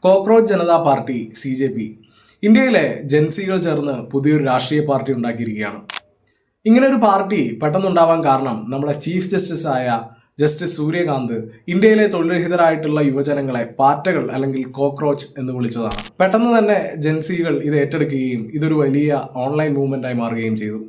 Cockroach Janata party CJP ഇന്ത്യയിലെ ജൻസികൾ ചേർന്ന് പുതിയൊരു രാഷ്ട്രീയ പാർട്ടി ഉണ്ടാക്കിയിരിക്കുകയാണ്. ഇങ്ങനെ ഒരു പാർട്ടി പെട്ടെന്നുണ്ടാവാൻ കാരണം നമ്മുടെ ചീഫ് ജസ്റ്റിസ് ആയ ജസ്റ്റിസ് സൂര്യകാന്ത് ഇന്ത്യയിലെ തൊഴിൽരഹിതരായിട്ടുള്ള യുവജനങ്ങളെ പാറ്റകൾ അല്ലെങ്കിൽ കോക്രോച്ച് എന്ന് വിളിച്ചതാണ്. പെട്ടെന്ന് തന്നെ ജൻസികൾ ഇത് ഏറ്റെടുക്കുകയും ഇതൊരു വലിയ ഓൺലൈൻ മൂവ്മെന്റായി മാറുകയും ചെയ്തു.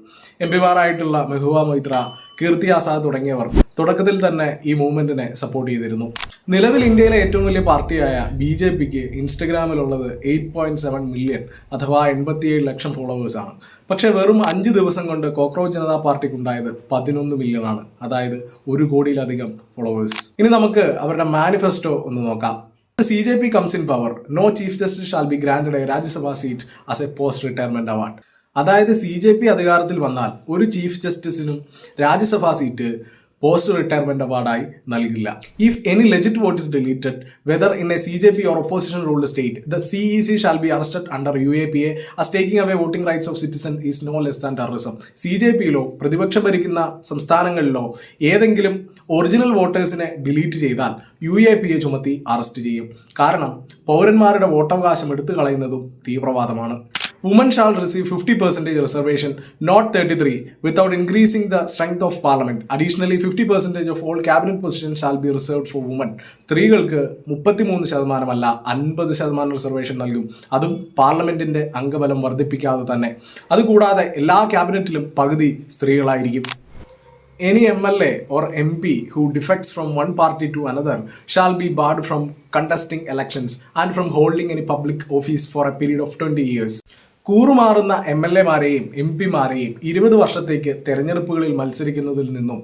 MPമാരായിട്ടുള്ള മെഹുവ മൊയ്ത്ര, കീർത്തി ആസാദ് തുടങ്ങിയവർ തുടക്കത്തിൽ തന്നെ ഈ മൂവ്മെന്റിനെ സപ്പോർട്ട് ചെയ്തിരുന്നു. നിലവിൽ ഇന്ത്യയിലെ ഏറ്റവും വലിയ പാർട്ടിയായ BJPക്ക് ഇൻസ്റ്റഗ്രാമിലുള്ളത് 8.7 മില്യൺ അഥവാ 87 ലക്ഷം ഫോളോവേഴ്സാണ്. പക്ഷേ വെറും 5 ദിവസം കൊണ്ട് കോക്രോച്ച് ജനതാ പാർട്ടിക്കുണ്ടായത് 11 മില്യൺ ആണ്, അതായത് 1 കോടിയിലധികം ഫോളോവേഴ്സ്. ഇനി നമുക്ക് അവരുടെ മാനിഫെസ്റ്റോ ഒന്ന് നോക്കാം. CJP comes in power. No chief justice shall be granted a Rajya seat as a post-retirement award. അതായത് CJP അധികാരത്തിൽ വന്നാൽ ഒരു ചീഫ് ജസ്റ്റിസിനും രാജ്യസഭാ സീറ്റ് പോസ്റ്റ് റിട്ടയർമെന്റ് അവാർഡായി നൽകില്ല. If any legit what is deleted whether in A CJP or opposition ruled state, the CEC shall be arrested under UAPA as taking away voting rights of citizen is no less than terrorism. CJPയിലോ പ്രതിപക്ഷം ഭരിക്കുന്ന സംസ്ഥാനങ്ങളിലോ ഏതെങ്കിലും original വോട്ടേഴ്സിനെ delete ചെയ്താൽ UAPA ചുമത്തി arrest ചെയ്യും. കാരണം പൗരന്മാരുടെ വോട്ടവകാശം എടുത്തു കളയുന്നതും തീവ്രവാദമാണ്. Women shall receive 50% reservation, not 33, without increasing the strength of parliament. Additionally, 50% of all cabinet positions shall be reserved for women. സ്ത്രീകൾക്ക് 33% അല്ല 50% റിസർവേഷൻ നൽകും. അതും പാർലമെന്റിന്റെ അംഗബലം വർദ്ധിപ്പിക്കാതെ തന്നെ. അതുകൂടാതെ എല്ലാ ക്യാബിനറ്റിലും പകുതി സ്ത്രീകളായിരിക്കും. Any MLA or MP who defects from one party to another shall be barred from contesting elections and from holding any public office for a period of 20 years. കൂറുമാറുന്ന MLAമാരെയും MP മാരെയും 20 വർഷത്തേക്ക് തെരഞ്ഞെടുപ്പുകളിൽ മത്സരിക്കുന്നതിൽ നിന്നും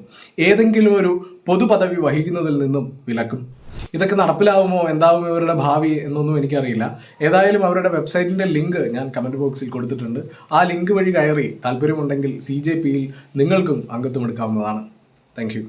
ഏതെങ്കിലും ഒരു പൊതുപദവി വഹിക്കുന്നതിൽ നിന്നും വിലക്കും. ഇതൊക്കെ നടപ്പിലാവുമോ, എന്താവുമോ ഇവരുടെ ഭാവി എന്നൊന്നും എനിക്കറിയില്ല. ഏതായാലും അവരുടെ വെബ്സൈറ്റിൻ്റെ ലിങ്ക് ഞാൻ കമൻറ്റ് ബോക്സിൽ കൊടുത്തിട്ടുണ്ട്. ആ ലിങ്ക് വഴി കയറി താല്പര്യമുണ്ടെങ്കിൽ CJPയിൽ നിങ്ങൾക്കും അംഗത്വം എടുക്കാവുന്നതാണ്. താങ്ക്